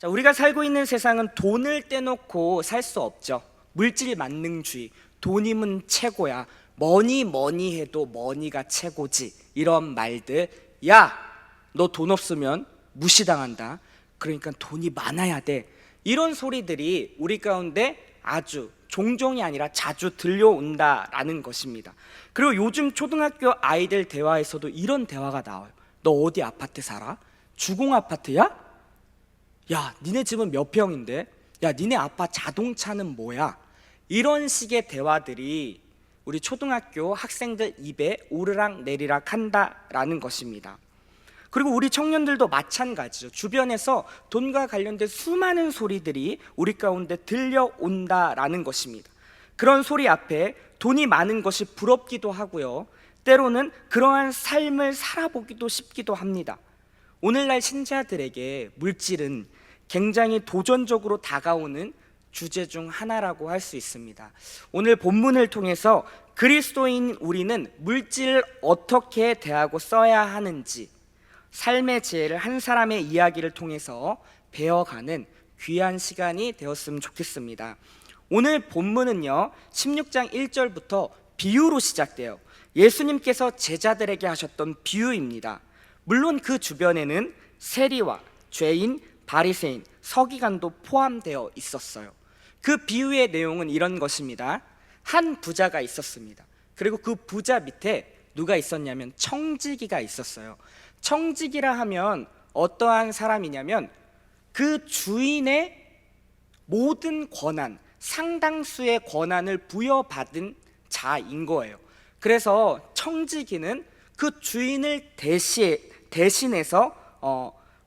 자, 우리가 살고 있는 세상은 돈을 떼놓고 살 수 없죠. 물질 만능주의, 돈이면 최고야, 뭐니 해도 머니가 최고지, 이런 말들. 야, 너 돈 없으면 무시당한다, 그러니까 돈이 많아야 돼, 이런 소리들이 우리 가운데 아주 종종이 아니라 자주 들려온다라는 것입니다. 그리고 요즘 초등학교 아이들 대화에서도 이런 대화가 나와요. 너 어디 아파트 살아? 주공 아파트야? 야, 니네 집은 몇 평인데? 야, 니네 아빠 자동차는 뭐야? 이런 식의 대화들이 우리 초등학교 학생들 입에 오르락 내리락 한다라는 것입니다. 그리고 우리 청년들도 마찬가지죠. 주변에서 돈과 관련된 수많은 소리들이 우리 가운데 들려온다라는 것입니다. 그런 소리 앞에 돈이 많은 것이 부럽기도 하고요, 때로는 그러한 삶을 살아보기도 싶기도 합니다. 오늘날 신자들에게 물질은 굉장히 도전적으로 다가오는 주제 중 하나라고 할 수 있습니다. 오늘 본문을 통해서 그리스도인 우리는 물질을 어떻게 대하고 써야 하는지, 삶의 지혜를 한 사람의 이야기를 통해서 배워가는 귀한 시간이 되었으면 좋겠습니다. 오늘 본문은요, 16장 1절부터 비유로 시작돼요. 예수님께서 제자들에게 하셨던 비유입니다. 물론 그 주변에는 세리와 죄인, 바리새인, 서기관도 포함되어 있었어요. 그 비유의 내용은 이런 것입니다. 한 부자가 있었습니다. 그리고 그 부자 밑에 누가 있었냐면 청지기가 있었어요. 청지기라 하면 어떠한 사람이냐면 그 주인의 모든 권한, 상당수의 권한을 부여받은 자인 거예요. 그래서 청지기는 그 주인을 대신해서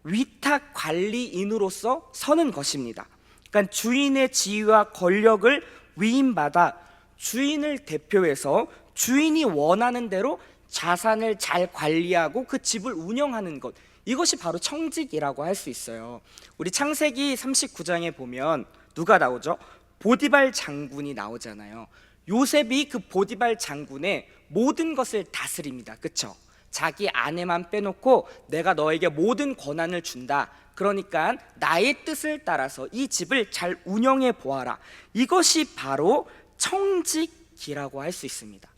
위탁 관리인으로서 서는 것입니다. 그러니까 주인의 지위와 권력을 위임받아 주인을 대표해서 주인이 원하는 대로 자산을 잘 관리하고 그 집을 운영하는 것, 이것이 바로 청지기라고 할 수 있어요. 우리 창세기 39장에 보면 누가 나오죠? 보디발 장군이 나오잖아요. 요셉이 그 보디발 장군의 모든 것을 다스립니다. 그렇죠? 자기 아내만 빼놓고 내가 너에게 모든 권한을 준다, 그러니까 나의 뜻을 따라서 이 집을 잘 운영해 보아라, 이것이 바로 청지기라고 할 수 있습니다.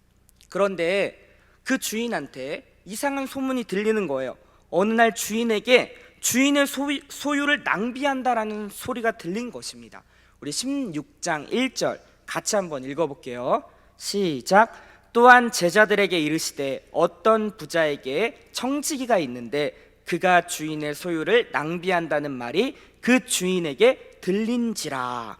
그런데 그 주인한테 이상한 소문이 들리는 거예요. 어느 날 주인에게 주인의 소유를 낭비한다라는 소리가 들린 것입니다. 우리 16장 1절 같이 한번 읽어볼게요. 시작. 또한 제자들에게 이르시되 어떤 부자에게 청지기가 있는데 그가 주인의 소유를 낭비한다는 말이 그 주인에게 들린지라.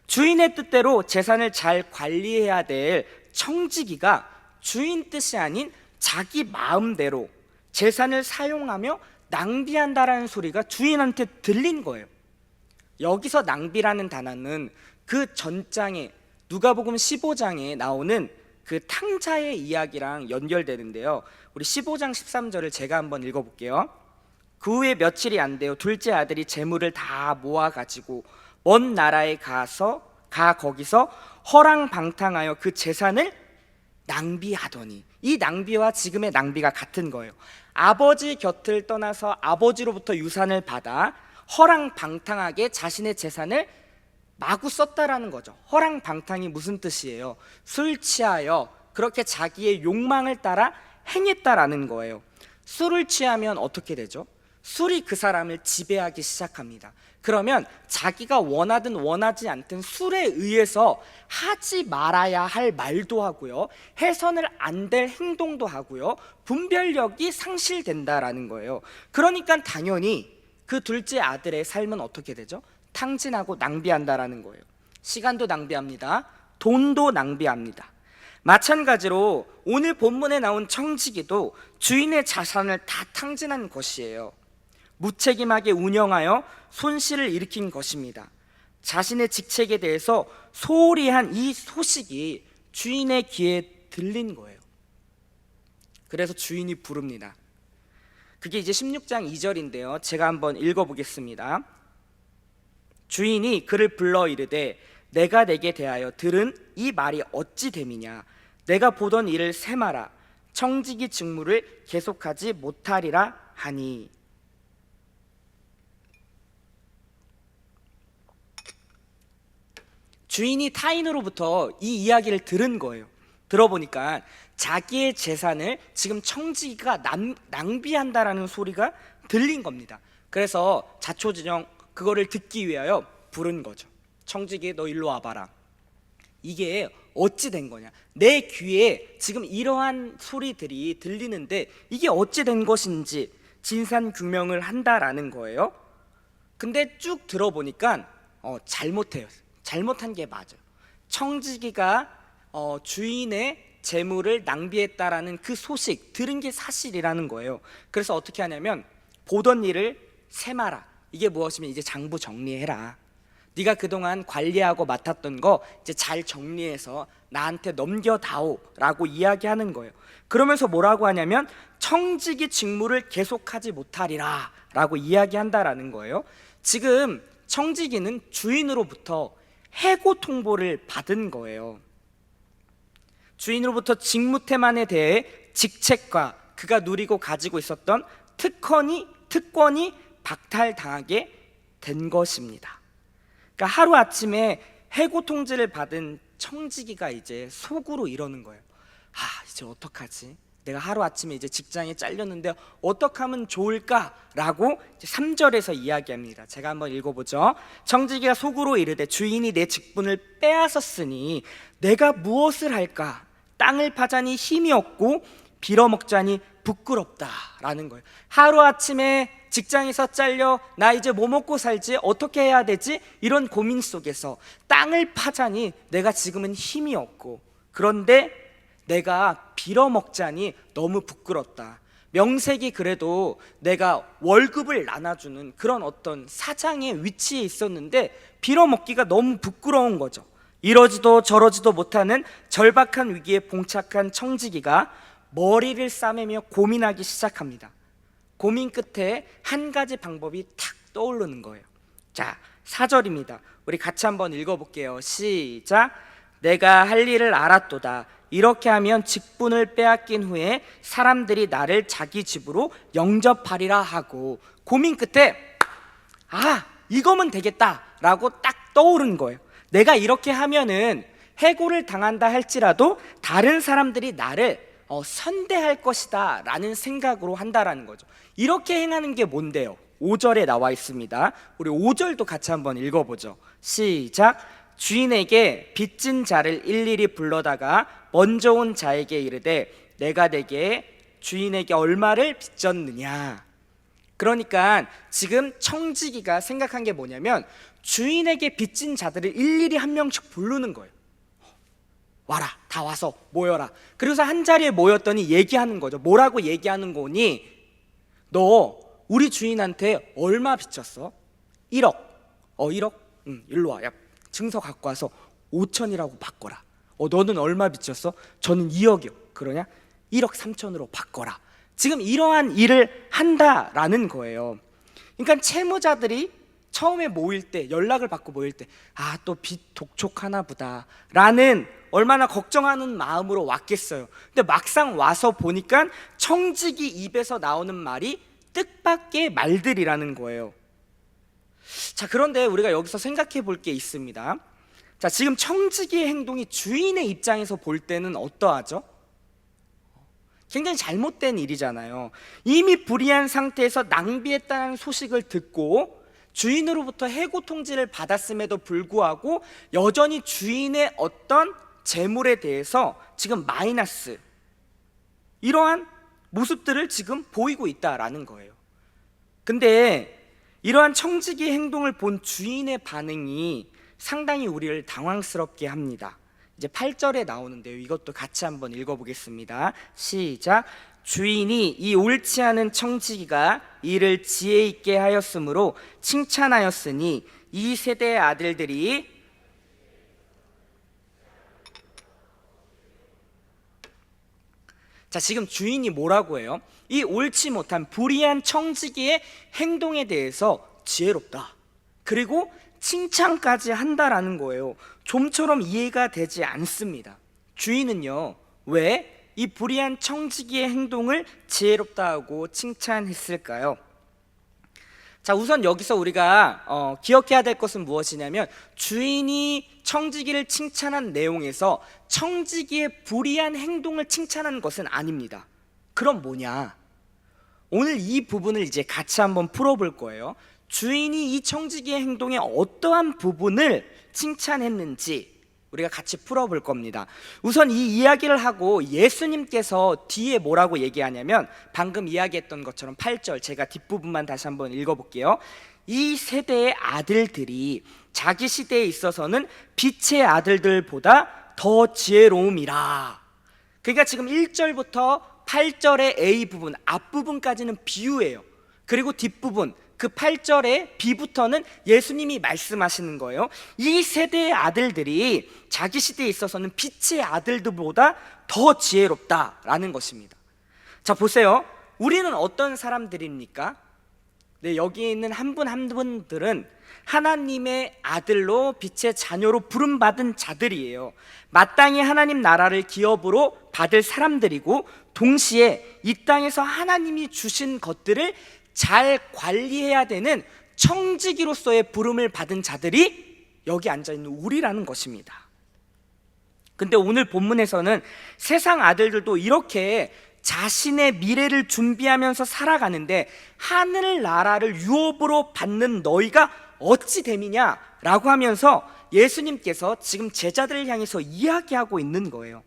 주인의 뜻대로 재산을 잘 관리해야 될 청지기가 주인 뜻이 아닌 자기 마음대로 재산을 사용하며 낭비한다라는 소리가 주인한테 들린 거예요. 여기서 낭비라는 단어는 그 전장에 누가복음 15장에 나오는 그 탕자의 이야기랑 연결되는데요. 우리 15장 13절을 제가 한번 읽어볼게요. 그 후에 며칠이 안 돼요. 둘째 아들이 재물을 다 모아가지고 먼 나라에 가 거기서 허랑방탕하여 그 재산을 낭비하더니, 이 낭비와 지금의 낭비가 같은 거예요. 아버지 곁을 떠나서 아버지로부터 유산을 받아 허랑방탕하게 자신의 재산을 마구 썼다라는 거죠. 허랑방탕이 무슨 뜻이에요? 술 취하여 그렇게 자기의 욕망을 따라 행했다라는 거예요. 술을 취하면 어떻게 되죠? 술이 그 사람을 지배하기 시작합니다. 그러면 자기가 원하든 원하지 않든 술에 의해서 하지 말아야 할 말도 하고요, 해서는 안 될 행동도 하고요, 분별력이 상실된다라는 거예요. 그러니까 당연히 그 둘째 아들의 삶은 어떻게 되죠? 탕진하고 낭비한다라는 거예요. 시간도 낭비합니다. 돈도 낭비합니다. 마찬가지로 오늘 본문에 나온 청지기도 주인의 자산을 다 탕진한 것이에요. 무책임하게 운영하여 손실을 일으킨 것입니다. 자신의 직책에 대해서 소홀히 한 이 소식이 주인의 귀에 들린 거예요. 그래서 주인이 부릅니다. 그게 이제 16장 2절인데요. 제가 한번 읽어보겠습니다. 주인이 그를 불러 이르되 내가 내게 대하여 들은 이 말이 어찌 됨이냐. 내가 보던 일을 세마라. 청지기 직무를 계속하지 못하리라 하니. 주인이 타인으로부터 이 이야기를 들은 거예요. 들어보니까 자기의 재산을 지금 청지기가 낭비한다라는 소리가 들린 겁니다. 그래서 자초지종 그거를 듣기 위하여 부른 거죠. 청지기 너 일로 와봐라. 이게 어찌 된 거냐, 내 귀에 지금 이러한 소리들이 들리는데 이게 어찌 된 것인지 진상규명을 한다라는 거예요. 근데 쭉 들어보니까 잘못해요. 잘못한 게 맞아요. 청지기가 주인의 재물을 낭비했다라는 그 소식 들은 게 사실이라는 거예요. 그래서 어떻게 하냐면 보던 일을 세마라. 이게 무엇이면 이제 장부 정리해라. 네가 그동안 관리하고 맡았던 거 이제 잘 정리해서 나한테 넘겨다오라고 이야기하는 거예요. 그러면서 뭐라고 하냐면 청지기 직무를 계속하지 못하리라 라고 이야기한다라는 거예요. 지금 청지기는 주인으로부터 해고 통보를 받은 거예요. 주인으로부터 직무태만에 대해 직책과 그가 누리고 가지고 있었던 특권이 박탈당하게 된 것입니다. 그러니까 하루아침에 해고 통지를 받은 청지기가 이제 속으로 이러는 거예요. 이제 어떡하지? 내가 하루아침에 이제 직장에 잘렸는데 어떻게 하면 좋을까라고 3절에서 이야기합니다. 제가 한번 읽어보죠. 청지기가 속으로 이르되 주인이 내 직분을 빼앗았으니 내가 무엇을 할까? 땅을 파자니 힘이 없고 빌어먹자니 부끄럽다라는 거예요. 하루아침에 직장에서 잘려 나 이제 뭐 먹고 살지? 어떻게 해야 되지? 이런 고민 속에서 땅을 파자니 내가 지금은 힘이 없고 그런데 내가 빌어먹자니 너무 부끄럽다. 명색이 그래도 내가 월급을 나눠주는 그런 어떤 사장의 위치에 있었는데 빌어먹기가 너무 부끄러운 거죠. 이러지도 저러지도 못하는 절박한 위기에 봉착한 청지기가 머리를 싸매며 고민하기 시작합니다. 고민 끝에 한 가지 방법이 탁 떠오르는 거예요. 자, 4절입니다. 우리 같이 한번 읽어볼게요. 시작. 내가 할 일을 알았도다. 이렇게 하면 직분을 빼앗긴 후에 사람들이 나를 자기 집으로 영접하리라 하고 고민 끝에 이거면 되겠다라고 딱 떠오른 거예요. 내가 이렇게 하면은 해고를 당한다 할지라도 다른 사람들이 나를 선대할 것이다 라는 생각으로 한다라는 거죠. 이렇게 행하는 게 뭔데요? 5절에 나와 있습니다. 우리 5절도 같이 한번 읽어보죠. 시작. 주인에게 빚진 자를 일일이 불러다가 먼저 온 자에게 이르되 내가 내게 주인에게 얼마를 빚졌느냐. 그러니까 지금 청지기가 생각한 게 뭐냐면 주인에게 빚진 자들을 일일이 한 명씩 부르는 거예요. 와라, 다 와서 모여라. 그래서 한 자리에 모였더니 얘기하는 거죠. 뭐라고 얘기하는 거니? 너 우리 주인한테 얼마 빚졌어? 1억. 1억? 일로 와. 야, 증서 갖고 와서 5천이라고 바꿔라. 너는 얼마 빚졌어? 저는 2억이요. 그러냐? 1억 3천으로 바꿔라. 지금 이러한 일을 한다라는 거예요. 그러니까 채무자들이 처음에 모일 때, 연락을 받고 모일 때 또 빚 독촉하나 보다 라는 얼마나 걱정하는 마음으로 왔겠어요. 근데 막상 와서 보니까 청지기 입에서 나오는 말이 뜻밖의 말들이라는 거예요. 자, 그런데 우리가 여기서 생각해 볼 게 있습니다. 자, 지금 청지기의 행동이 주인의 입장에서 볼 때는 어떠하죠? 굉장히 잘못된 일이잖아요. 이미 불이한 상태에서 낭비했다는 소식을 듣고 주인으로부터 해고 통지를 받았음에도 불구하고 여전히 주인의 어떤 재물에 대해서 지금 마이너스, 이러한 모습들을 지금 보이고 있다라는 거예요. 근데 이러한 청지기의 행동을 본 주인의 반응이 상당히 우리를 당황스럽게 합니다. 이제 8절에 나오는데요. 이것도 같이 한번 읽어보겠습니다. 시작. 주인이 이 옳지 않은 청지기가 이를 지혜 있게 하였으므로 칭찬하였으니 이 세대의 아들들이 자, 지금 주인이 뭐라고 해요? 이 옳지 못한 불의한 청지기의 행동에 대해서 지혜롭다. 그리고 칭찬까지 한다라는 거예요. 좀처럼 이해가 되지 않습니다. 주인은요, 왜 이 불의한 청지기의 행동을 지혜롭다 하고 칭찬했을까요? 자, 우선 여기서 우리가 기억해야 될 것은 무엇이냐면 주인이 청지기를 칭찬한 내용에서 청지기의 불의한 행동을 칭찬한 것은 아닙니다. 그럼 뭐냐? 오늘 이 부분을 이제 같이 한번 풀어볼 거예요. 주인이 이 청지기의 행동에 어떠한 부분을 칭찬했는지 우리가 같이 풀어볼 겁니다. 우선 이 이야기를 하고 예수님께서 뒤에 뭐라고 얘기하냐면 방금 이야기했던 것처럼 8절, 제가 뒷부분만 다시 한번 읽어볼게요. 이 세대의 아들들이 자기 시대에 있어서는 빛의 아들들보다 더 지혜로움이라. 그러니까 지금 1절부터 8절의 A 부분, 앞부분까지는 비유예요. 그리고 뒷부분, 그 8절의 B부터는 예수님이 말씀하시는 거예요. 이 세대의 아들들이 자기 시대에 있어서는 빛의 아들들보다 더 지혜롭다라는 것입니다. 자, 보세요. 우리는 어떤 사람들입니까? 네, 여기 있는 한 분 한 분들은 하나님의 아들로 빛의 자녀로 부름받은 자들이에요. 마땅히 하나님 나라를 기업으로 받을 사람들이고, 동시에 이 땅에서 하나님이 주신 것들을 잘 관리해야 되는 청지기로서의 부름을 받은 자들이 여기 앉아있는 우리라는 것입니다. 근데 오늘 본문에서는 세상 아들들도 이렇게 자신의 미래를 준비하면서 살아가는데 하늘나라를 유업으로 받는 너희가 어찌 됨이냐 라고 하면서 예수님께서 지금 제자들을 향해서 이야기하고 있는 거예요.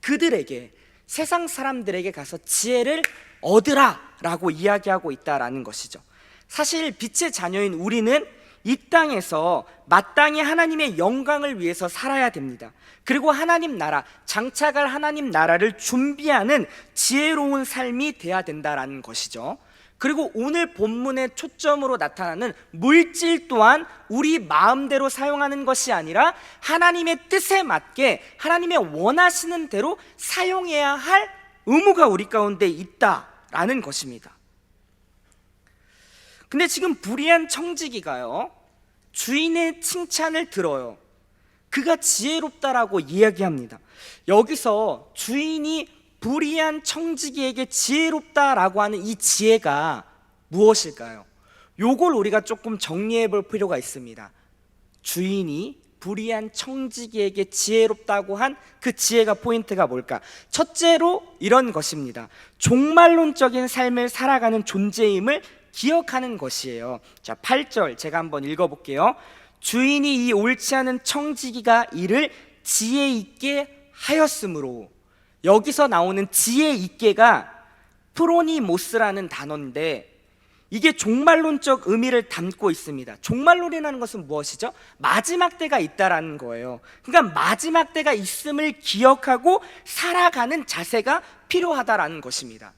그들에게, 세상 사람들에게 가서 지혜를 얻으라 라고 이야기하고 있다라는 것이죠. 사실 빛의 자녀인 우리는 이 땅에서 마땅히 하나님의 영광을 위해서 살아야 됩니다. 그리고 하나님 나라, 장차갈 하나님 나라를 준비하는 지혜로운 삶이 돼야 된다라는 것이죠. 그리고 오늘 본문의 초점으로 나타나는 물질 또한 우리 마음대로 사용하는 것이 아니라 하나님의 뜻에 맞게 하나님의 원하시는 대로 사용해야 할 의무가 우리 가운데 있다라는 것입니다. 근데 지금 불의한 청지기가요, 주인의 칭찬을 들어요. 그가 지혜롭다라고 이야기합니다. 여기서 주인이 불의한 청지기에게 지혜롭다라고 하는 이 지혜가 무엇일까요? 요걸 우리가 조금 정리해 볼 필요가 있습니다. 주인이 불의한 청지기에게 지혜롭다고 한 그 지혜가, 포인트가 뭘까? 첫째로 이런 것입니다. 종말론적인 삶을 살아가는 존재임을 기억하는 것이에요. 자, 8절 제가 한번 읽어볼게요. 주인이 이 옳지 않은 청지기가 이를 지혜 있게 하였으므로. 여기서 나오는 지혜 있게가 프로니모스라는 단어인데 이게 종말론적 의미를 담고 있습니다. 종말론이라는 것은 무엇이죠? 마지막 때가 있다라는 거예요. 그러니까 마지막 때가 있음을 기억하고 살아가는 자세가 필요하다라는 것입니다.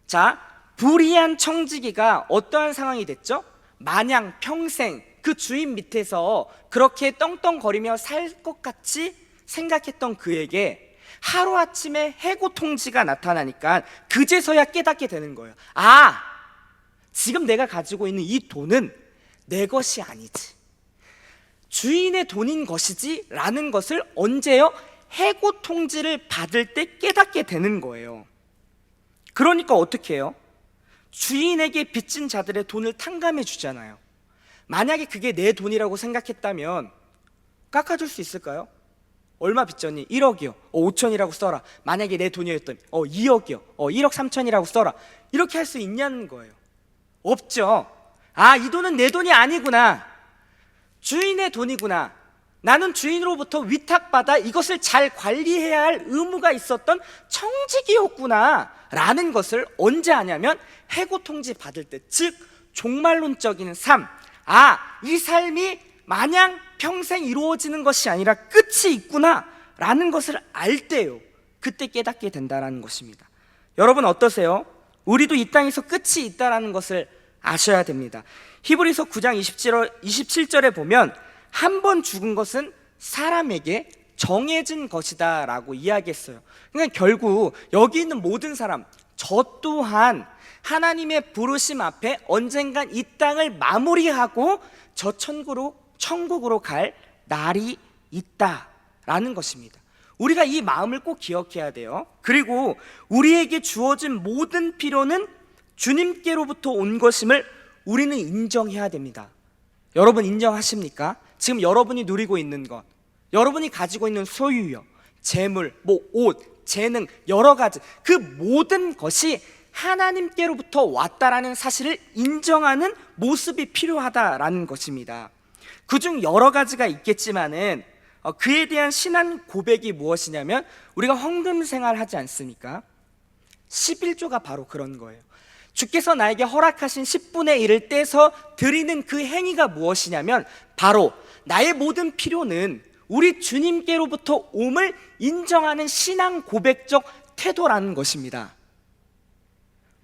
자, 불의한 청지기가 어떠한 상황이 됐죠? 마냥 평생 그 주인 밑에서 그렇게 떵떵거리며 살 것 같이 생각했던 그에게 하루아침에 해고 통지가 나타나니까 그제서야 깨닫게 되는 거예요. 아, 지금 내가 가지고 있는 이 돈은 내 것이 아니지, 주인의 돈인 것이지 라는 것을 언제요? 해고 통지를 받을 때 깨닫게 되는 거예요. 그러니까 어떻게 해요? 주인에게 빚진 자들의 돈을 탕감해 주잖아요. 만약에 그게 내 돈이라고 생각했다면 깎아줄 수 있을까요? 얼마 빚졌니? 1억이요. 5천이라고 써라. 만약에 내 돈이었더니 2억이요. 1억 3천이라고 써라. 이렇게 할 수 있냐는 거예요. 없죠. 아, 이 돈은 내 돈이 아니구나, 주인의 돈이구나, 나는 주인으로부터 위탁받아 이것을 잘 관리해야 할 의무가 있었던 청지기였구나 라는 것을 언제 하냐면 해고 통지 받을 때, 즉 종말론적인 삶, 아, 이 삶이 마냥 평생 이루어지는 것이 아니라 끝이 있구나 라는 것을 알 때요, 그때 깨닫게 된다는 것입니다. 여러분 어떠세요? 우리도 이 땅에서 끝이 있다는 것을 아셔야 됩니다. 히브리서 9장 27절에 보면 한 번 죽은 것은 사람에게 정해진 것이다 라고 이야기했어요. 그러니까 결국 여기 있는 모든 사람, 저 또한 하나님의 부르심 앞에 언젠간 이 땅을 마무리하고 저 천국으로 갈 날이 있다라는 것입니다. 우리가 이 마음을 꼭 기억해야 돼요. 그리고 우리에게 주어진 모든 필요는 주님께로부터 온 것임을 우리는 인정해야 됩니다. 여러분 인정하십니까? 지금 여러분이 누리고 있는 것, 여러분이 가지고 있는 소유요, 재물, 옷, 재능, 여러 가지 그 모든 것이 하나님께로부터 왔다라는 사실을 인정하는 모습이 필요하다라는 것입니다. 그중 여러 가지가 있겠지만은 그에 대한 신앙 고백이 무엇이냐면, 우리가 헌금 생활하지 않습니까? 11조가 바로 그런 거예요. 주께서 나에게 허락하신 10분의 1을 떼서 드리는 그 행위가 무엇이냐면, 바로 나의 모든 필요는 우리 주님께로부터 옴을 인정하는 신앙 고백적 태도라는 것입니다.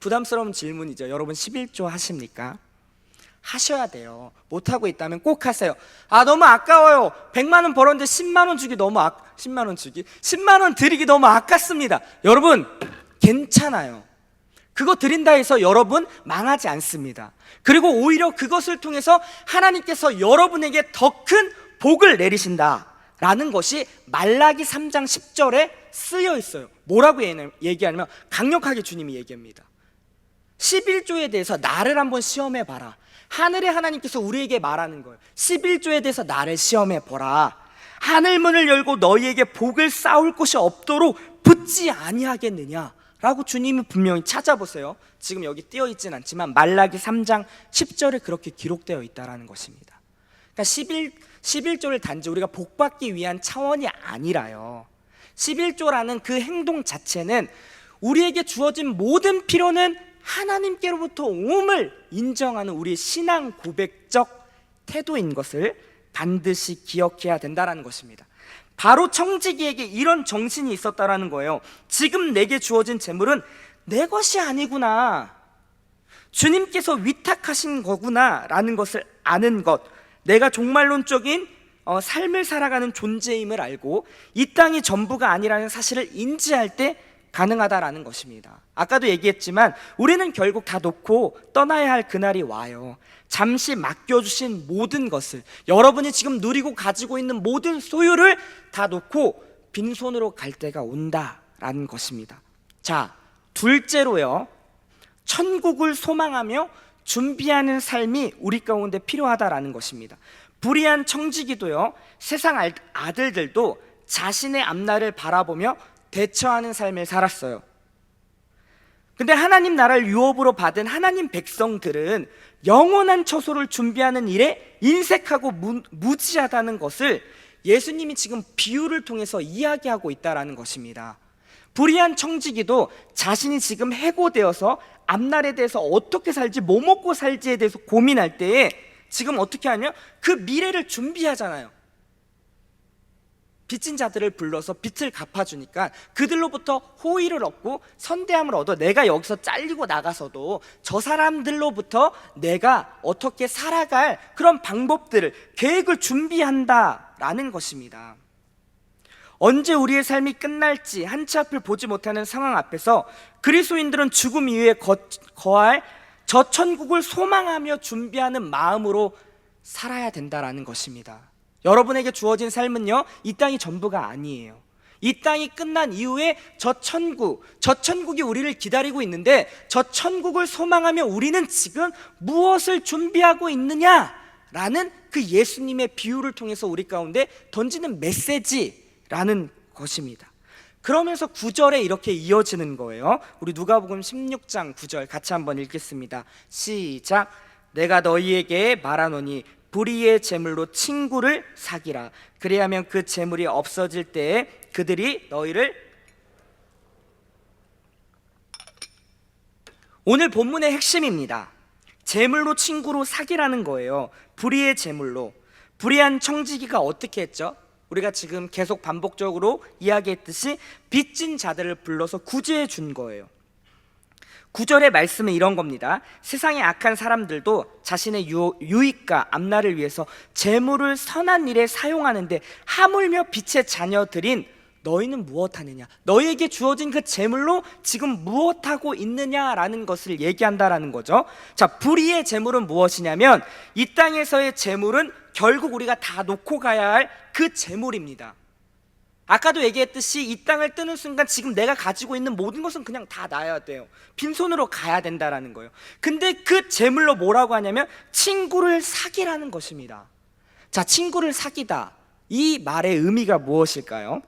부담스러운 질문이죠. 여러분 11조 하십니까? 하셔야 돼요. 못하고 있다면 꼭 하세요. 너무 아까워요. 100만 원 벌었는데 10만 원 주기 너무 10만 원 드리기 너무 아깝습니다. 여러분 괜찮아요. 그거 드린다 해서 여러분 망하지 않습니다. 그리고 오히려 그것을 통해서 하나님께서 여러분에게 더 큰 복을 내리신다라는 것이 말라기 3장 10절에 쓰여 있어요. 뭐라고 얘기하냐면, 강력하게 주님이 얘기합니다. 11조에 대해서 나를 한번 시험해 봐라. 하늘의 하나님께서 우리에게 말하는 거예요. 11조에 대해서 나를 시험해 보라. 하늘문을 열고 너희에게 복을 쌓을 곳이 없도록 붙지 아니하겠느냐 라고 주님이 분명히 찾아보세요. 지금 여기 띄어 있진 않지만 말라기 3장 10절에 그렇게 기록되어 있다는 것입니다. 그러니까 11조를 단지 우리가 복받기 위한 차원이 아니라요, 11조라는 그 행동 자체는 우리에게 주어진 모든 필요는 하나님께로부터 옴을 인정하는 우리의 신앙 고백적 태도인 것을 반드시 기억해야 된다는 것입니다. 바로 청지기에게 이런 정신이 있었다라는 거예요. 지금 내게 주어진 재물은 내 것이 아니구나, 주님께서 위탁하신 거구나 라는 것을 아는 것, 내가 종말론적인 삶을 살아가는 존재임을 알고 이 땅이 전부가 아니라는 사실을 인지할 때 가능하다라는 것입니다. 아까도 얘기했지만 우리는 결국 다 놓고 떠나야 할 그날이 와요. 잠시 맡겨주신 모든 것을, 여러분이 지금 누리고 가지고 있는 모든 소유를 다 놓고 빈손으로 갈 때가 온다라는 것입니다. 자, 둘째로요, 천국을 소망하며 준비하는 삶이 우리 가운데 필요하다라는 것입니다. 불의한 청지기도요, 세상 아들들도 자신의 앞날을 바라보며 대처하는 삶을 살았어요. 근데 하나님 나라를 유업으로 받은 하나님 백성들은 영원한 처소를 준비하는 일에 인색하고 무지하다는 것을 예수님이 지금 비유를 통해서 이야기하고 있다는 것입니다. 불의한 청지기도 자신이 지금 해고되어서 앞날에 대해서 어떻게 살지, 뭐 먹고 살지에 대해서 고민할 때에 지금 어떻게 하냐? 그 미래를 준비하잖아요. 빚진 자들을 불러서 빚을 갚아주니까 그들로부터 호의를 얻고 선대함을 얻어 내가 여기서 잘리고 나가서도 저 사람들로부터 내가 어떻게 살아갈 그런 방법들을, 계획을 준비한다라는 것입니다. 언제 우리의 삶이 끝날지 한치 앞을 보지 못하는 상황 앞에서 그리스도인들은 죽음 이후에 거할 저 천국을 소망하며 준비하는 마음으로 살아야 된다라는 것입니다. 여러분에게 주어진 삶은요, 이 땅이 전부가 아니에요. 이 땅이 끝난 이후에 저 천국이 우리를 기다리고 있는데, 저 천국을 소망하며 우리는 지금 무엇을 준비하고 있느냐라는 그 예수님의 비유를 통해서 우리 가운데 던지는 메시지라는 것입니다. 그러면서 9절에 이렇게 이어지는 거예요. 우리 누가복음 16장 9절 같이 한번 읽겠습니다. 시작. 내가 너희에게 말하노니 불의의 재물로 친구를 사기라. 그리하면 그 재물이 없어질 때에 그들이 너희를, 오늘 본문의 핵심입니다. 재물로 친구로 사기라는 거예요. 불의의 재물로. 불의한 청지기가 어떻게 했죠? 우리가 지금 계속 반복적으로 이야기했듯이 빚진 자들을 불러서 구제해 준 거예요. 9절의 말씀은 이런 겁니다. 세상의 악한 사람들도 자신의 유익과 앞날을 위해서 재물을 선한 일에 사용하는데 하물며 빛의 자녀들인 너희는 무엇하느냐, 너희에게 주어진 그 재물로 지금 무엇하고 있느냐라는 것을 얘기한다라는 거죠. 자, 불의의 재물은 무엇이냐면 이 땅에서의 재물은 결국 우리가 다 놓고 가야 할 그 재물입니다. 아까도 얘기했듯이 이 땅을 뜨는 순간 지금 내가 가지고 있는 모든 것은 그냥 다 놔야 돼요. 빈손으로 가야 된다라는 거예요. 근데 그 재물로 뭐라고 하냐면 친구를 사기라는 것입니다. 자, 친구를 사기다. 이 말의 의미가 무엇일까요?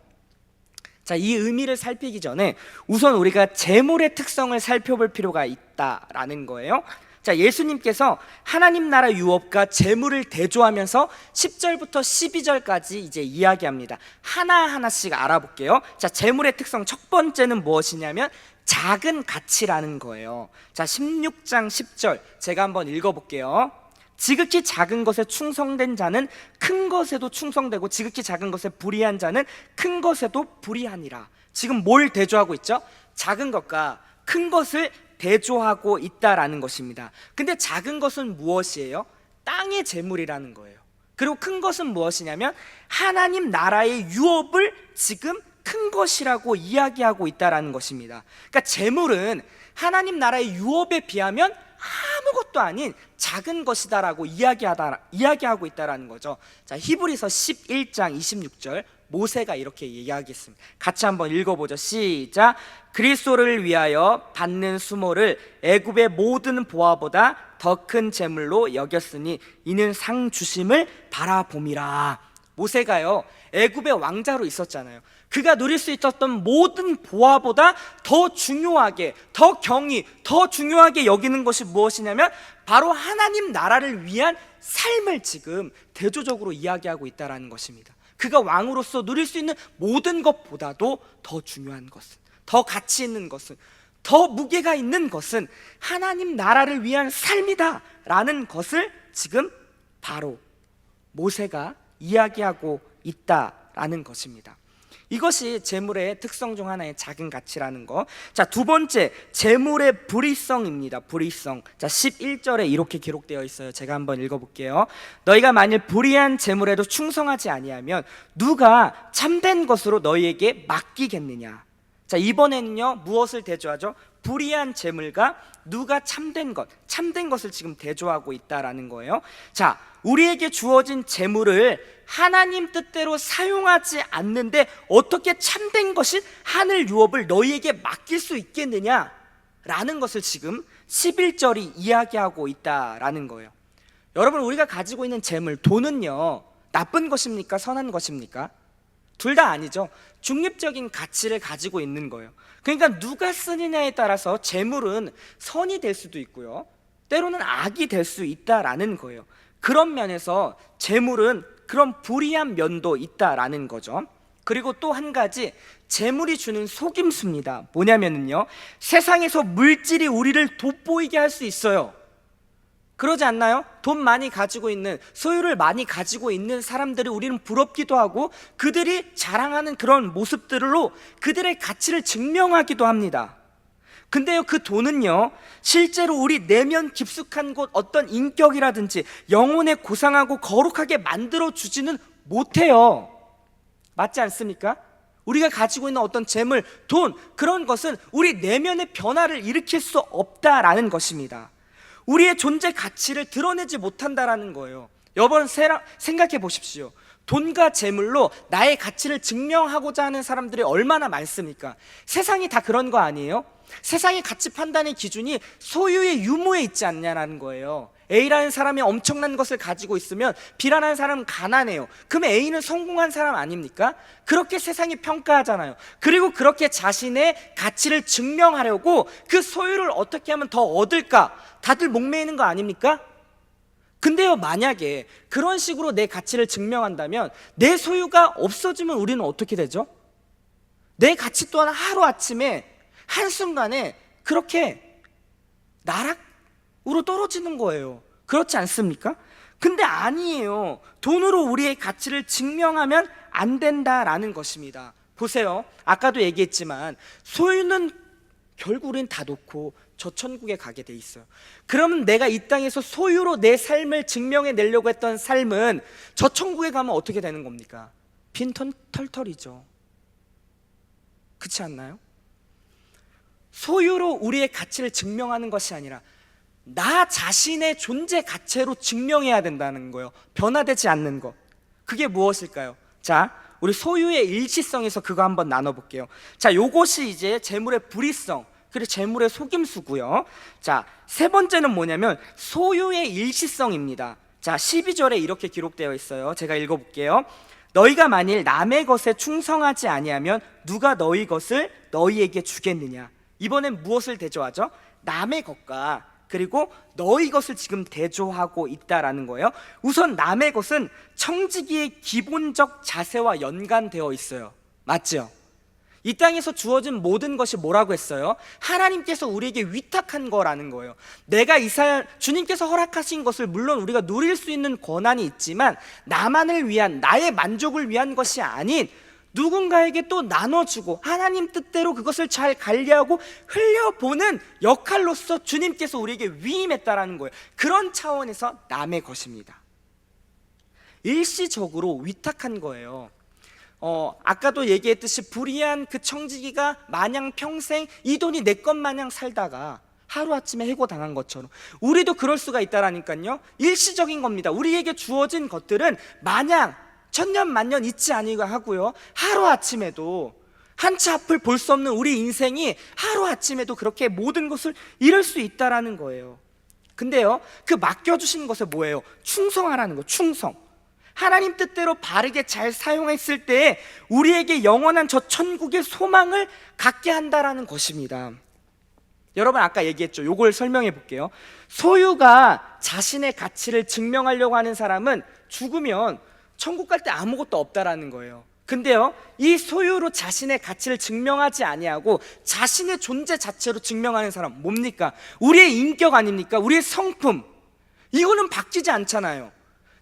자, 이 의미를 살피기 전에 우선 우리가 재물의 특성을 살펴볼 필요가 있다라는 거예요. 자, 예수님께서 하나님 나라 유업과 재물을 대조하면서 10절부터 12절까지 이제 이야기합니다. 하나하나씩 알아볼게요. 자, 재물의 특성 첫 번째는 무엇이냐면 작은 가치라는 거예요. 자, 16장 10절 제가 한번 읽어볼게요. 지극히 작은 것에 충성된 자는 큰 것에도 충성되고 지극히 작은 것에 불의한 자는 큰 것에도 불의하니라. 지금 뭘 대조하고 있죠? 작은 것과 큰 것을 대조하고 있다라는 것입니다. 근데 작은 것은 무엇이에요? 땅의 재물이라는 거예요. 그리고 큰 것은 무엇이냐면 하나님 나라의 유업을 지금 큰 것이라고 이야기하고 있다라는 것입니다. 그러니까 재물은 하나님 나라의 유업에 비하면 아무것도 아닌 작은 것이다라고 이야기하고 있다라는 거죠. 자, 히브리서 11장 26절 모세가 이렇게 이야기했습니다. 같이 한번 읽어보죠. 시작. 그리스도를 위하여 받는 수모를 애굽의 모든 보화보다 더 큰 재물로 여겼으니 이는 상 주심을 바라봄이라. 모세가요 애굽의 왕자로 있었잖아요. 그가 누릴 수 있었던 모든 보화보다 더 중요하게, 더 경히, 더 중요하게 여기는 것이 무엇이냐면 바로 하나님 나라를 위한 삶을 지금 대조적으로 이야기하고 있다는 것입니다. 그가 왕으로서 누릴 수 있는 모든 것보다도 더 중요한 것은, 더 가치 있는 것은, 더 무게가 있는 것은 하나님 나라를 위한 삶이다 라는 것을 지금 바로 모세가 이야기하고 있다라는 것입니다. 이것이 재물의 특성 중 하나의 작은 가치라는 거. 자, 두 번째, 재물의 불의성입니다. 불의성. 자, 11절에 이렇게 기록되어 있어요. 제가 한번 읽어볼게요. 너희가 만일 불의한 재물에도 충성하지 아니하면 누가 참된 것으로 너희에게 맡기겠느냐. 자, 이번에는요 무엇을 대조하죠? 불의한 재물과 누가 참된 것을 지금 대조하고 있다라는 거예요. 자, 우리에게 주어진 재물을 하나님 뜻대로 사용하지 않는데 어떻게 참된 것인 하늘 유업을 너희에게 맡길 수 있겠느냐라는 것을 지금 11절이 이야기하고 있다라는 거예요. 여러분, 우리가 가지고 있는 재물, 돈은요 나쁜 것입니까? 선한 것입니까? 둘 다 아니죠. 중립적인 가치를 가지고 있는 거예요. 그러니까 누가 쓰느냐에 따라서 재물은 선이 될 수도 있고요, 때로는 악이 될 수 있다라는 거예요. 그런 면에서 재물은 그런 불의한 면도 있다라는 거죠. 그리고 또 한 가지, 재물이 주는 속임수입니다. 뭐냐면요, 세상에서 물질이 우리를 돋보이게 할 수 있어요. 그러지 않나요? 돈 많이 가지고 있는, 소유를 많이 가지고 있는 사람들을 우리는 부럽기도 하고 그들이 자랑하는 그런 모습들로 그들의 가치를 증명하기도 합니다. 근데요, 그 돈은요 실제로 우리 내면 깊숙한 곳 어떤 인격이라든지 영혼에 고상하고 거룩하게 만들어 주지는 못해요. 맞지 않습니까? 우리가 가지고 있는 어떤 재물, 돈, 그런 것은 우리 내면의 변화를 일으킬 수 없다라는 것입니다. 우리의 존재 가치를 드러내지 못한다라는 거예요. 여러분 생각해 보십시오. 돈과 재물로 나의 가치를 증명하고자 하는 사람들이 얼마나 많습니까? 세상이 다 그런 거 아니에요? 세상의 가치 판단의 기준이 소유의 유무에 있지 않냐라는 거예요. A라는 사람이 엄청난 것을 가지고 있으면 B라는 사람은 가난해요. 그럼 A는 성공한 사람 아닙니까? 그렇게 세상이 평가하잖아요. 그리고 그렇게 자신의 가치를 증명하려고 그 소유를 어떻게 하면 더 얻을까 다들 목매이는 거 아닙니까? 근데요, 만약에 그런 식으로 내 가치를 증명한다면 내 소유가 없어지면 우리는 어떻게 되죠? 내 가치 또한 하루아침에 한순간에 그렇게 나락으로 떨어지는 거예요. 그렇지 않습니까? 근데 아니에요. 돈으로 우리의 가치를 증명하면 안 된다라는 것입니다. 보세요, 아까도 얘기했지만 소유는 결국 우리는 다 놓고 저 천국에 가게 돼 있어요. 그러면 내가 이 땅에서 소유로 내 삶을 증명해 내려고 했던 삶은 저 천국에 가면 어떻게 되는 겁니까? 빈 털털이죠. 그렇지 않나요? 소유로 우리의 가치를 증명하는 것이 아니라 나 자신의 존재 가치로 증명해야 된다는 거예요. 변화되지 않는 것. 그게 무엇일까요? 자, 우리 소유의 일시성에서 그거 한번 나눠볼게요. 자, 요것이 이제 재물의 불의성, 그리고 재물의 속임수고요. 자, 세 번째는 뭐냐면 소유의 일시성입니다. 자, 12절에 이렇게 기록되어 있어요. 제가 읽어볼게요. 너희가 만일 남의 것에 충성하지 아니하면 누가 너희 것을 너희에게 주겠느냐. 이번엔 무엇을 대조하죠? 남의 것과 그리고 너희 것을 지금 대조하고 있다라는 거예요. 우선 남의 것은 청지기의 기본적 자세와 연관되어 있어요. 맞죠? 이 땅에서 주어진 모든 것이 뭐라고 했어요? 하나님께서 우리에게 위탁한 거라는 거예요. 내가 주님께서 허락하신 것을 물론 우리가 누릴 수 있는 권한이 있지만 나만을 위한, 나의 만족을 위한 것이 아닌 누군가에게 또 나눠주고 하나님 뜻대로 그것을 잘 관리하고 흘려보는 역할로서 주님께서 우리에게 위임했다라는 거예요. 그런 차원에서 남의 것입니다. 일시적으로 위탁한 거예요. 아까도 얘기했듯이 불의한 그 청지기가 마냥 평생 이 돈이 내 것 마냥 살다가 하루아침에 해고당한 것처럼 우리도 그럴 수가 있다라니까요. 일시적인 겁니다. 우리에게 주어진 것들은 마냥 천년만년 있지 아니가 하고요, 하루아침에도 한치 앞을 볼 수 없는 우리 인생이 하루아침에도 그렇게 모든 것을 잃을 수 있다라는 거예요. 근데요, 그 맡겨주신 것에 뭐예요? 충성하라는 거. 충성. 하나님 뜻대로 바르게 잘 사용했을 때 우리에게 영원한 저 천국의 소망을 갖게 한다라는 것입니다. 여러분, 아까 얘기했죠. 요걸 설명해 볼게요. 소유가 자신의 가치를 증명하려고 하는 사람은 죽으면 천국 갈 때 아무것도 없다라는 거예요. 근데요, 이 소유로 자신의 가치를 증명하지 아니하고 자신의 존재 자체로 증명하는 사람 뭡니까? 우리의 인격 아닙니까? 우리의 성품. 이거는 바뀌지 않잖아요.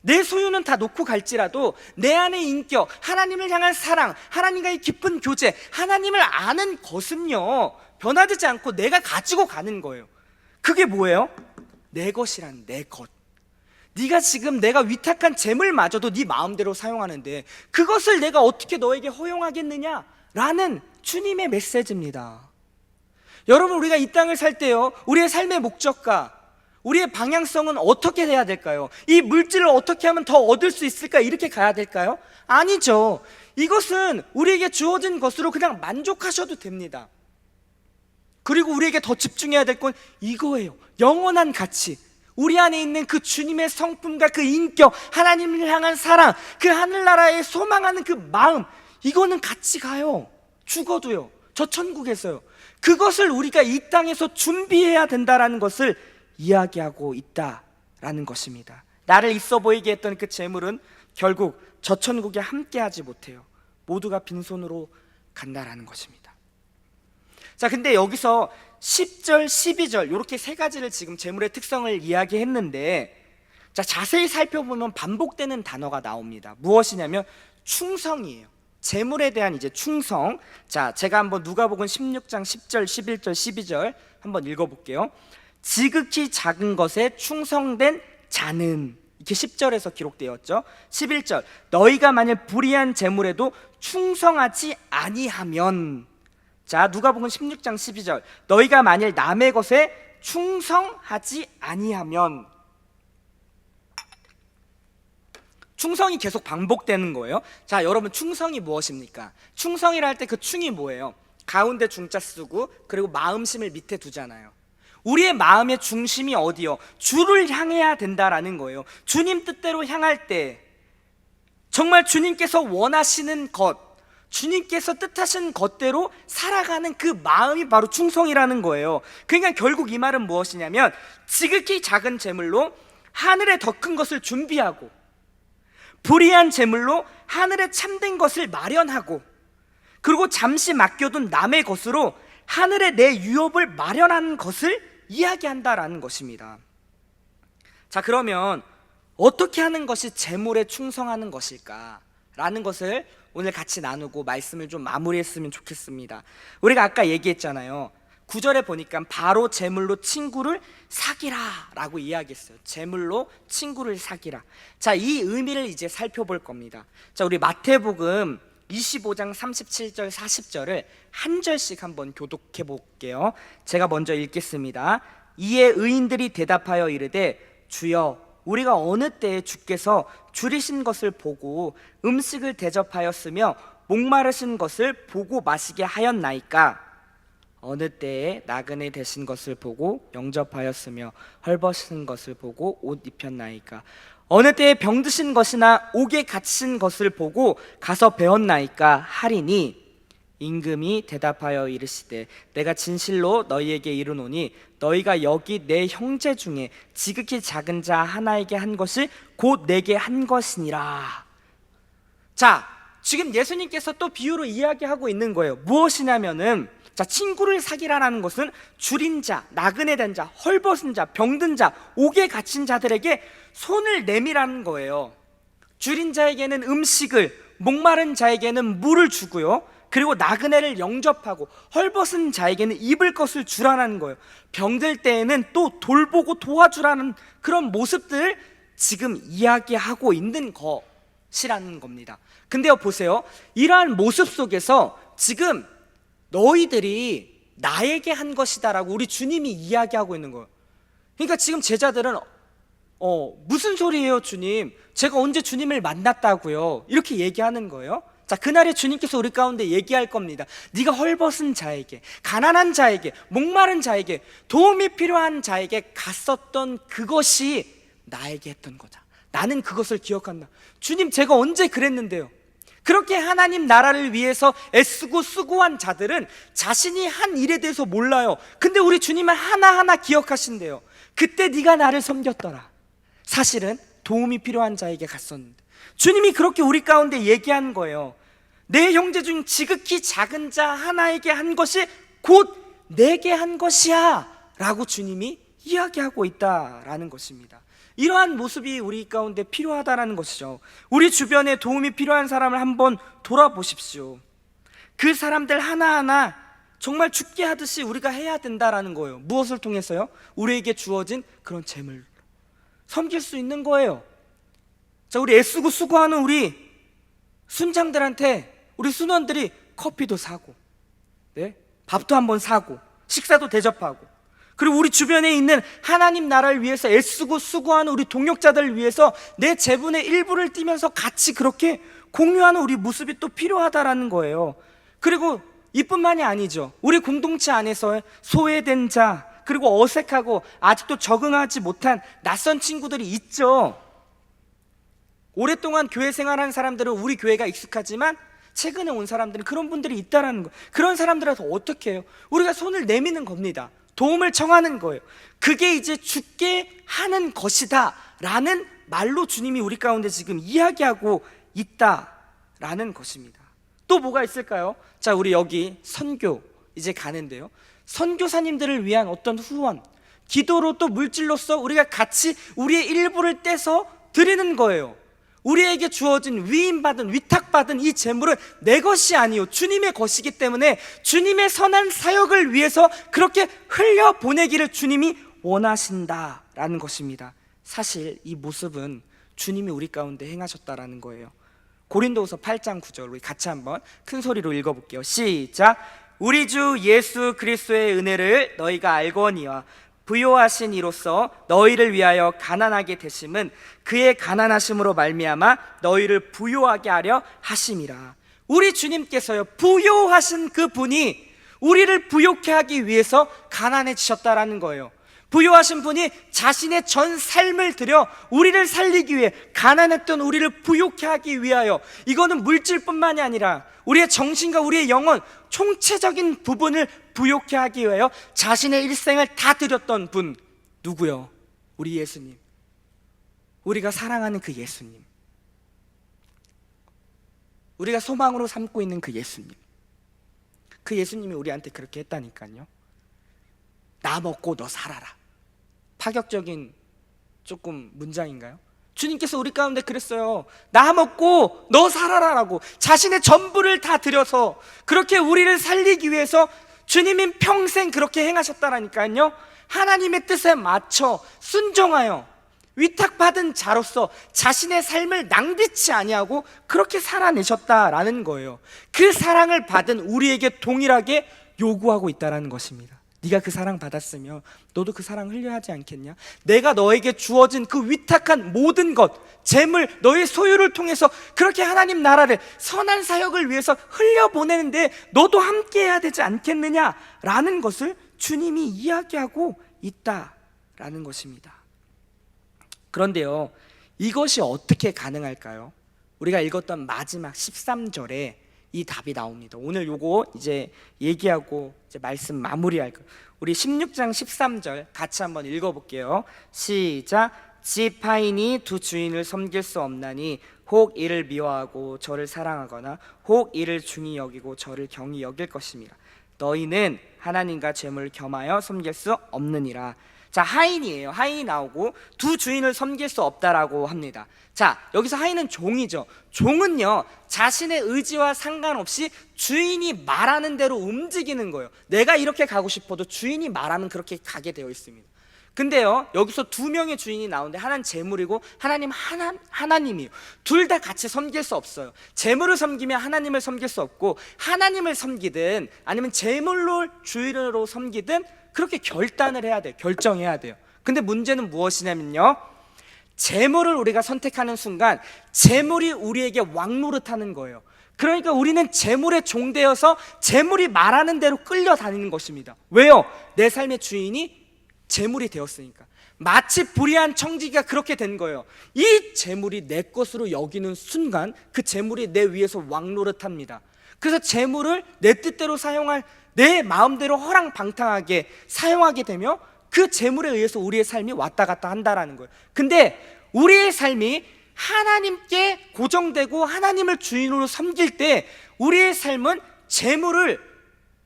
내 소유는 다 놓고 갈지라도 내 안의 인격, 하나님을 향한 사랑, 하나님과의 깊은 교제, 하나님을 아는 것은요 변화되지 않고 내가 가지고 가는 거예요. 그게 뭐예요? 내 것이란 내 것. 네가 지금 내가 위탁한 재물마저도 네 마음대로 사용하는데 그것을 내가 어떻게 너에게 허용하겠느냐? 라는 주님의 메시지입니다. 여러분, 우리가 이 땅을 살 때요, 우리의 삶의 목적과 우리의 방향성은 어떻게 돼야 될까요? 이 물질을 어떻게 하면 더 얻을 수 있을까? 이렇게 가야 될까요? 아니죠. 이것은 우리에게 주어진 것으로 그냥 만족하셔도 됩니다. 그리고 우리에게 더 집중해야 될 건 이거예요. 영원한 가치. 우리 안에 있는 그 주님의 성품과 그 인격, 하나님을 향한 사랑, 그 하늘나라에 소망하는 그 마음, 이거는 같이 가요. 죽어도요. 저 천국에서요. 그것을 우리가 이 땅에서 준비해야 된다라는 것을 이야기하고 있다라는 것입니다. 나를 있어 보이게 했던 그 재물은 결국 저 천국에 함께하지 못해요. 모두가 빈손으로 간다라는 것입니다. 자, 근데 여기서 10절, 12절 이렇게 세 가지를 지금 재물의 특성을 이야기했는데, 자, 자세히 살펴보면 반복되는 단어가 나옵니다. 무엇이냐면 충성이에요. 재물에 대한 이제 충성. 자, 제가 한번 누가복음 16장 10절, 11절, 12절 한번 읽어볼게요. 지극히 작은 것에 충성된 자는, 이렇게 10절에서 기록되었죠. 11절, 너희가 만일 불의한 재물에도 충성하지 아니하면. 자, 누가복음 16장 12절, 너희가 만일 남의 것에 충성하지 아니하면. 충성이 계속 반복되는 거예요. 자, 여러분, 충성이 무엇입니까? 충성이라 할 때 그 충이 뭐예요? 가운데 중자 쓰고 그리고 마음심을 밑에 두잖아요. 우리의 마음의 중심이 어디요? 주를 향해야 된다라는 거예요. 주님 뜻대로 향할 때 정말 주님께서 원하시는 것, 주님께서 뜻하신 것대로 살아가는 그 마음이 바로 충성이라는 거예요. 그러니까 결국 이 말은 무엇이냐면 지극히 작은 재물로 하늘에 더 큰 것을 준비하고 불의한 재물로 하늘에 참된 것을 마련하고 그리고 잠시 맡겨둔 남의 것으로 하늘에 내 유업을 마련하는 것을 이야기한다라는 것입니다. 자, 그러면 어떻게 하는 것이 재물에 충성하는 것일까라는 것을 오늘 같이 나누고 말씀을 좀 마무리했으면 좋겠습니다. 우리가 아까 얘기했잖아요. 9절에 보니까 바로 재물로 친구를 사귀라 라고 이야기했어요. 재물로 친구를 사귀라. 자, 이 의미를 이제 살펴볼 겁니다. 자, 우리 마태복음 25장 37절 40절을 한 절씩 한번 교독해 볼게요. 제가 먼저 읽겠습니다. 이에 의인들이 대답하여 이르되 주여 우리가 어느 때에 주께서 줄이신 것을 보고 음식을 대접하였으며 목마르신 것을 보고 마시게 하였나이까? 어느 때에 나그네 되신 것을 보고 영접하였으며 헐벗은 것을 보고 옷 입혔나이까? 어느 때에 병드신 것이나 옥에 갇힌 것을 보고 가서 배웠나이까? 하리니 임금이 대답하여 이르시되 내가 진실로 너희에게 이르노니 너희가 여기 내 형제 중에 지극히 작은 자 하나에게 한 것이 곧 내게 한 것이니라. 자, 지금 예수님께서 또 비유로 이야기하고 있는 거예요. 무엇이냐면은, 자, 친구를 사귀라라는 것은 줄인 자, 나그네 된 자, 헐벗은 자, 병든 자, 옥에 갇힌 자들에게 손을 내미라는 거예요. 줄인 자에게는 음식을, 목마른 자에게는 물을 주고요, 그리고 나그네를 영접하고 헐벗은 자에게는 입을 것을 주라는 거예요. 병들 때에는 또 돌보고 도와주라는 그런 모습들을 지금 이야기하고 있는 것이라는 겁니다. 근데요, 보세요. 이러한 모습 속에서 지금 너희들이 나에게 한 것이다 라고 우리 주님이 이야기하고 있는 거예요. 그러니까 지금 제자들은 무슨 소리예요 주님? 제가 언제 주님을 만났다고요? 이렇게 얘기하는 거예요. 자, 그날에 주님께서 우리 가운데 얘기할 겁니다. 네가 헐벗은 자에게, 가난한 자에게, 목마른 자에게, 도움이 필요한 자에게 갔었던 그것이 나에게 했던 거다. 나는 그것을 기억한다. 주님, 제가 언제 그랬는데요? 그렇게 하나님 나라를 위해서 애쓰고 수고한 자들은 자신이 한 일에 대해서 몰라요. 근데 우리 주님은 하나하나 기억하신대요. 그때 네가 나를 섬겼더라. 사실은 도움이 필요한 자에게 갔었는데 주님이 그렇게 우리 가운데 얘기하는 거예요. 내 형제 중 지극히 작은 자 하나에게 한 것이 곧 내게 한 것이야 라고 주님이 이야기하고 있다라는 것입니다. 이러한 모습이 우리 가운데 필요하다는 것이죠. 우리 주변에 도움이 필요한 사람을 한번 돌아보십시오. 그 사람들 하나하나 정말 죽게 하듯이 우리가 해야 된다라는 거예요. 무엇을 통해서요? 우리에게 주어진 그런 재물 섬길 수 있는 거예요. 자, 우리 애쓰고 수고하는 우리 순장들한테 우리 순원들이 커피도 사고, 네? 밥도 한번 사고, 식사도 대접하고, 그리고 우리 주변에 있는 하나님 나라를 위해서 애쓰고 수고하는 우리 동역자들을 위해서 내 재분의 일부를 띠면서 같이 그렇게 공유하는 우리 모습이 또 필요하다라는 거예요. 그리고 이뿐만이 아니죠. 우리 공동체 안에서 소외된 자, 그리고 어색하고 아직도 적응하지 못한 낯선 친구들이 있죠. 오랫동안 교회 생활하는 사람들은 우리 교회가 익숙하지만 최근에 온 사람들은 그런 분들이 있다라는 거. 그런 사람들한테 어떻게 해요? 우리가 손을 내미는 겁니다. 도움을 청하는 거예요. 그게 이제 죽게 하는 것이다 라는 말로 주님이 우리 가운데 지금 이야기하고 있다라는 것입니다. 또 뭐가 있을까요? 자, 우리 여기 선교 이제 가는데요, 선교사님들을 위한 어떤 후원, 기도로 또 물질로서 우리가 같이 우리의 일부를 떼서 드리는 거예요. 우리에게 주어진 위임받은, 위탁받은 이 재물은 내 것이 아니요 주님의 것이기 때문에 주님의 선한 사역을 위해서 그렇게 흘려보내기를 주님이 원하신다라는 것입니다. 사실 이 모습은 주님이 우리 가운데 행하셨다라는 거예요. 고린도후서 8장 9절 우리 같이 한번 큰 소리로 읽어볼게요. 시작. 우리 주 예수 그리스도의 은혜를 너희가 알거니와 부요하신 이로써 너희를 위하여 가난하게 되심은 그의 가난하심으로 말미암아 너희를 부요하게 하려 하심이라. 우리 주님께서요, 부요하신 그 분이 우리를 부요케 하기 위해서 가난해지셨다라는 거예요. 부요하신 분이 자신의 전 삶을 들여 우리를 살리기 위해, 가난했던 우리를 부요케 하기 위하여, 이거는 물질뿐만이 아니라 우리의 정신과 우리의 영혼 총체적인 부분을 부요케 하기 위하여 자신의 일생을 다 드렸던 분, 누구요? 우리 예수님. 우리가 사랑하는 그 예수님, 우리가 소망으로 삼고 있는 그 예수님. 그 예수님이 우리한테 그렇게 했다니까요. 나 먹고 너 살아라. 파격적인 조금 문장인가요? 주님께서 우리 가운데 그랬어요. 나 먹고 너 살아라라고 자신의 전부를 다 드려서 그렇게 우리를 살리기 위해서 주님이 평생 그렇게 행하셨다라니까요. 하나님의 뜻에 맞춰 순종하여 위탁받은 자로서 자신의 삶을 낭비치 아니하고 그렇게 살아내셨다라는 거예요. 그 사랑을 받은 우리에게 동일하게 요구하고 있다라는 것입니다. 네가 그 사랑 받았으면 너도 그 사랑 흘려야 하지 않겠냐? 내가 너에게 주어진 그 위탁한 모든 것, 재물, 너의 소유를 통해서 그렇게 하나님 나라를 선한 사역을 위해서 흘려보내는데 너도 함께해야 되지 않겠느냐? 라는 것을 주님이 이야기하고 있다라는 것입니다. 그런데요, 이것이 어떻게 가능할까요? 우리가 읽었던 마지막 13절에 이 답이 나옵니다. 오늘 요거 이제 얘기하고 이제 말씀 마무리할 거예요. 우리 16장 13절 같이 한번 읽어볼게요. 시작. 지파인이 두 주인을 섬길 수 없나니 혹 이를 미워하고 저를 사랑하거나 혹 이를 중히 여기고 저를 경히 여길 것입니다. 너희는 하나님과 재물을 겸하여 섬길 수 없느니라. 자, 하인이에요. 하인이 나오고 두 주인을 섬길 수 없다라고 합니다. 자, 여기서 하인은 종이죠. 종은요, 자신의 의지와 상관없이 주인이 말하는 대로 움직이는 거예요. 내가 이렇게 가고 싶어도 주인이 말하면 그렇게 가게 되어 있습니다. 근데요, 여기서 두 명의 주인이 나오는데 하나는 재물이고 하나님이에요. 둘 다 같이 섬길 수 없어요. 재물을 섬기면 하나님을 섬길 수 없고, 하나님을 섬기든 아니면 재물로 주인으로 섬기든 그렇게 결단을 해야 돼요. 결정해야 돼요. 근데 문제는 무엇이냐면요, 재물을 우리가 선택하는 순간 재물이 우리에게 왕노릇하는 거예요. 그러니까 우리는 재물에 종되어서 재물이 말하는 대로 끌려다니는 것입니다. 왜요? 내 삶의 주인이 재물이 되었으니까. 마치 불의한 청지기가 그렇게 된 거예요. 이 재물이 내 것으로 여기는 순간 그 재물이 내 위에서 왕노릇합니다. 그래서 재물을 내 뜻대로 사용할, 내 마음대로 허랑방탕하게 사용하게 되며 그 재물에 의해서 우리의 삶이 왔다 갔다 한다라는 거예요. 근데 우리의 삶이 하나님께 고정되고 하나님을 주인으로 섬길 때 우리의 삶은 재물을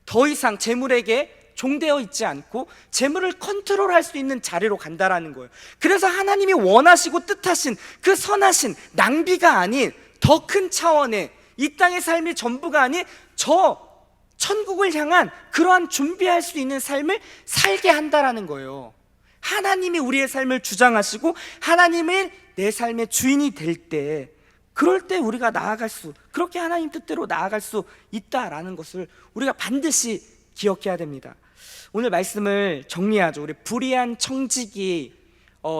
더 이상 재물에게 종되어 있지 않고 재물을 컨트롤할 수 있는 자리로 간다라는 거예요. 그래서 하나님이 원하시고 뜻하신 그 선하신 낭비가 아닌 더 큰 차원의 이 땅의 삶이 전부가 아닌 저 천국을 향한 그러한 준비할 수 있는 삶을 살게 한다라는 거예요. 하나님이 우리의 삶을 주장하시고 하나님이 내 삶의 주인이 될 때, 그럴 때 우리가 그렇게 하나님 뜻대로 나아갈 수 있다라는 것을 우리가 반드시 기억해야 됩니다. 오늘 말씀을 정리하죠. 우리 불의한 청지기,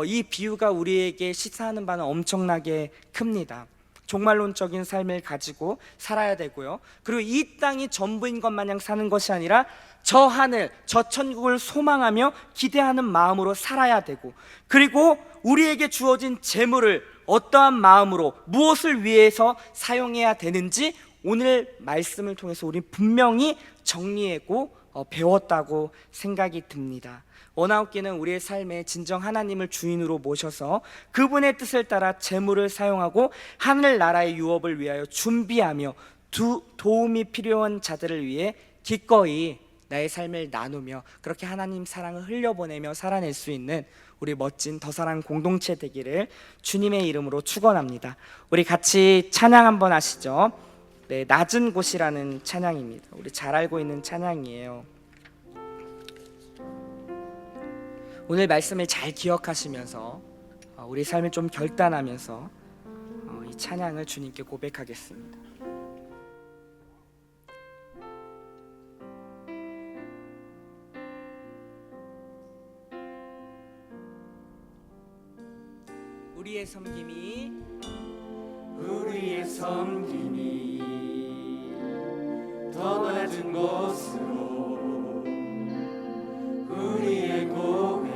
이 비유가 우리에게 시사하는 바는 엄청나게 큽니다. 종말론적인 삶을 가지고 살아야 되고요, 그리고 이 땅이 전부인 것 마냥 사는 것이 아니라 저 하늘, 저 천국을 소망하며 기대하는 마음으로 살아야 되고, 그리고 우리에게 주어진 재물을 어떠한 마음으로 무엇을 위해서 사용해야 되는지 오늘 말씀을 통해서 우리 분명히 정리하고 배웠다고 생각이 듭니다. 원아웃기는 우리의 삶에 진정 하나님을 주인으로 모셔서 그분의 뜻을 따라 재물을 사용하고 하늘나라의 유업을 위하여 준비하며 도움이 필요한 자들을 위해 기꺼이 나의 삶을 나누며 그렇게 하나님 사랑을 흘려보내며 살아낼 수 있는 우리 멋진 더사랑 공동체 되기를 주님의 이름으로 축원합니다. 우리 같이 찬양 한번 하시죠. 네, 낮은 곳이라는 찬양입니다. 우리 잘 알고 있는 찬양이에요. 오늘 말씀을 잘 기억하시면서 우리 삶을 좀 결단하면서 이 찬양을 주님께 고백하겠습니다. 우리의 섬김이 더 낮은 곳으로, 우리의 고백이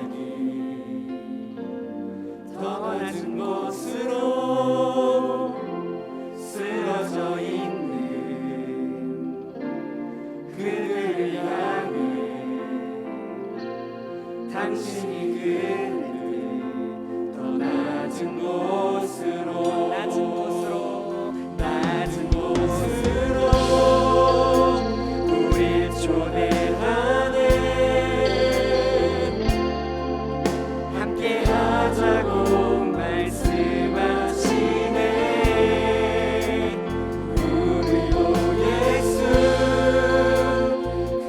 더 낮은 곳으로 쓰러져 있는 그들을 향해 당신이 그들을 더 낮은 곳으로 우릴 초대하네. 함께 하자고 말씀하시네. 우리도 예수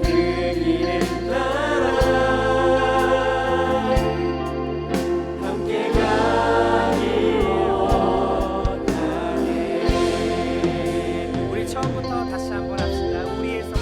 그 길을 따라 함께 가길 원하네. 우리 처음부터 다시 한번 합시다. 우리의 섬김이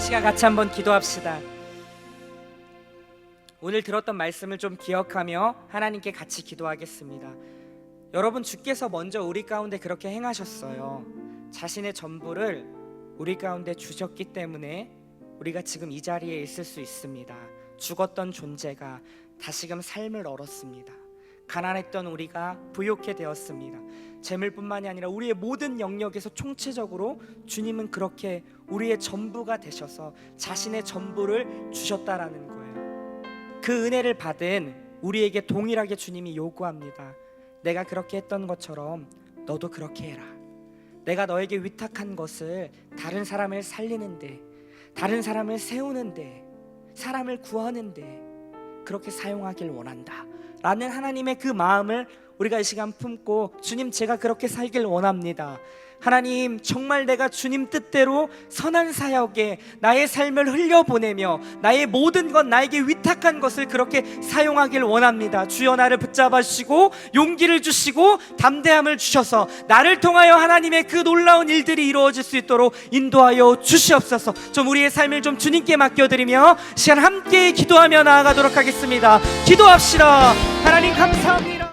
시간 같이 한번 기도합시다. 오늘 들었던 말씀을 좀 기억하며 하나님께 같이 기도하겠습니다. 여러분, 주께서 먼저 우리 가운데 그렇게 행하셨어요. 자신의 전부를 우리 가운데 주셨기 때문에 우리가 지금 이 자리에 있을 수 있습니다. 죽었던 존재가 다시금 삶을 얻었습니다. 가난했던 우리가 부욕해 되었습니다. 재물뿐만이 아니라 우리의 모든 영역에서 총체적으로 주님은 그렇게 우리의 전부가 되셔서 자신의 전부를 주셨다라는 거예요. 그 은혜를 받은 우리에게 동일하게 주님이 요구합니다. 내가 그렇게 했던 것처럼 너도 그렇게 해라. 내가 너에게 위탁한 것을 다른 사람을 살리는데, 다른 사람을 세우는데, 사람을 구하는데 그렇게 사용하길 원한다 라는 하나님의 그 마음을 우리가 이 시간 품고, 주님, 제가 그렇게 살길 원합니다. 하나님, 정말 내가 주님 뜻대로 선한 사역에 나의 삶을 흘려보내며 나의 모든 것, 나에게 위탁한 것을 그렇게 사용하길 원합니다. 주여, 나를 붙잡아 주시고 용기를 주시고 담대함을 주셔서 나를 통하여 하나님의 그 놀라운 일들이 이루어질 수 있도록 인도하여 주시옵소서. 좀 우리의 삶을 좀 주님께 맡겨드리며 시간 함께 기도하며 나아가도록 하겠습니다. 기도합시다. 하나님 감사합니다.